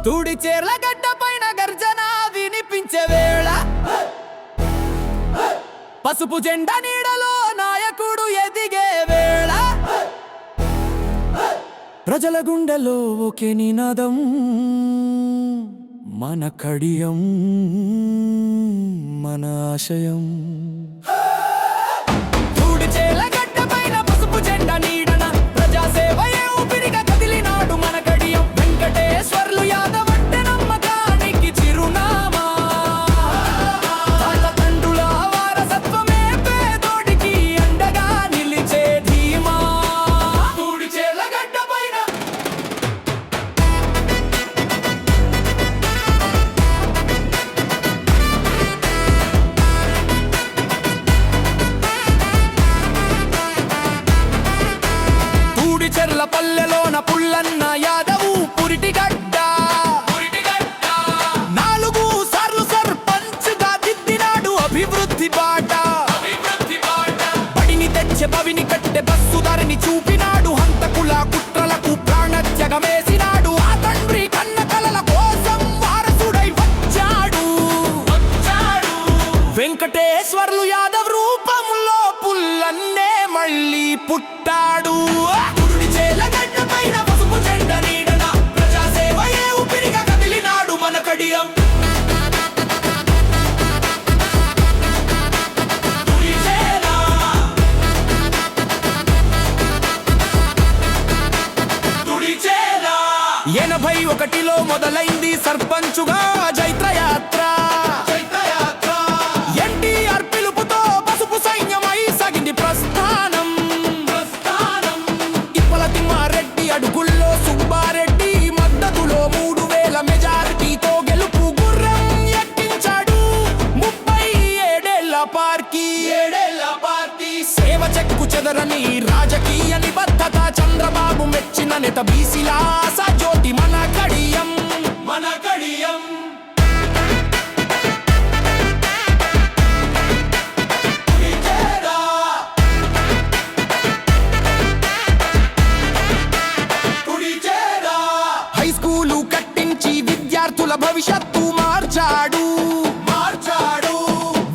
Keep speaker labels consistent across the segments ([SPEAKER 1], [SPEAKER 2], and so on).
[SPEAKER 1] తూడి చేర్ల గడ్డ పైన గర్జన వినిపించే వేళ పసుపు జెండా నీడలో నాయకుడు ఎదిగే వేళ ప్రజల గుండెలో ఒకే నినాదం మన కడియం మన ఆశయం. తూడి చేర్ల గడ్డ పైన పసుపు జెండా నీడన ప్రజాసేవయే ఊపిరిగా కదిలినాడు మన కడియం. వెంకటేశ్వర్లు యాదవ్ అంటే నమ్మకానికి చిరునామా. తండ్రుల వారసత్వమే పేదోడికి అండగా నిలిచే ధీమా. తూడి చేర్ల గడ్డ పైన చెర్ల పల్లెలోన పుల్లన్న యాదవు పురిటిగడ్డ. నాలుగు సార్లు సర్పంచ్గా దిద్దినాడు అభివృద్ధి బాట. బడిని తెచ్చే బవిని కట్టె బస్సు ధరని చూపినాడు. హంతకుల కుట్రలకు ప్రాణత్యాగమేసినాడు. ఆ తండ్రి కన్న కలల కోసం వారసుడై వచ్చాడు. వెంకటేశ్వర్లు యాదవ్ రూపంలో పుల్లన్నే మళ్ళీ పుట్టాడు. పసుపు జెండా నీడన ప్రజాసేవయే ఊపిరిగా కదిలినాడు మన కడియం. ఎనభై ఒకటిలో మొదలైంది సర్పంచుగా జైత్రయాత్ర. ఎన్టీఆర్ పిలుపుతో పసుపు సైన్యమై సాగింది ప్రస్థానం. తిమ్మారెడ్డి అడుగుల్లో సుబ్బారెడ్డి మద్దతులో 3000 మెజారిటీతో గెలుపు గుర్రం ఎక్కించాడు. 37 పార్టీ సేవ చెక్కు చెదరని రాజకీయ నిబద్ధత. చంద్రబాబు మెచ్చిన నేత బీసీల ఆశా జ్యోతి మన కడియం. స్కూలు కట్టించి విద్యార్థుల భవిష్యత్తు మార్చాడు.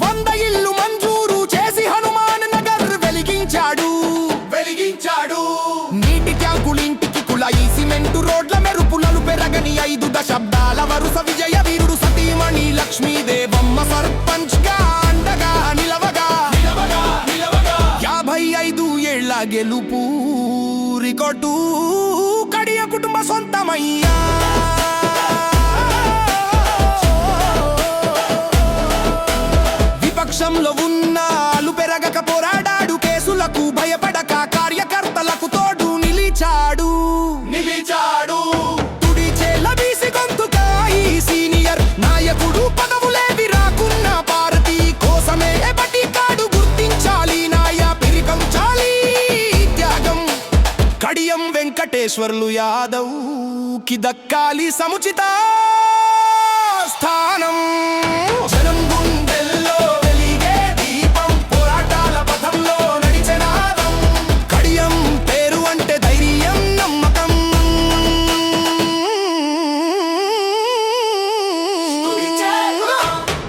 [SPEAKER 1] 100 ఇల్లు మంజూరు చేసి హనుమాన్ నగర్ వెలిగించాడు. నీటి ట్యాంకులు ఇంటికి కుళాయి సిమెంటు రోడ్ల మెరుపులను పెరగని 5 దశాబ్దాల వరుస విజయ వీరుడు సతీమణి లక్ష్మీదేవమ్మ సర్పంచ్ గా అండగా నిలవగా 55 ఏళ్ల గెలుపు రికార్డు కడియ కుటుంబ సొంతమయ్యా. విపక్షంలో ఉన్నాలు పెరగక పోరాడాడు. కేసులకు భయపడక కార్యకర్తలకు తోడు నిలిచాడు. తుడి చేల బీసి గొంతుగా ఈ సీనియర్ నాయకుడు. పదవులేవి రాకున్న భారతి కోసమే బటికాడు. గుర్తించాలి నాయ పిరికంచాలి త్యాగం. కడియం వెంకటేశ్వర్లు యాదవ్ కి దక్కాలి సముచిత స్థానం. జనం గుండెల్లో వెలిగే దీపం. పోరాటాల పథంలో నడిచే నాదం. కడియం పేరు అంటే ధైర్యం నమ్మకం.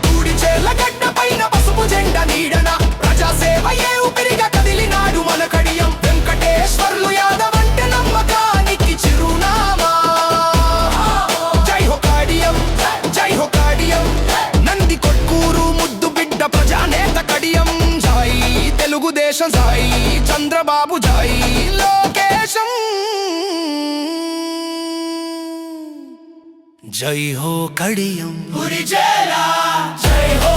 [SPEAKER 1] తూడి చేర్ల గడ్డ పైన పసుపు జెండా నీడన ప్రజాసేవయే ఊపిరిగా కదిలినాడు మన కడియం. వెంకటేశ్వర్లు యాదవ్ అంటే నమ్మకానికి చిరునామా. జై హో కడియం, జై హో కడియం. నంది కొట్కూరు ముద్దు బిడ్డ ప్రజానేత కడియం. జై తెలుగుదేశం, జై చంద్రబాబు, జై లోకేశం. జై హో కడియం, జై హో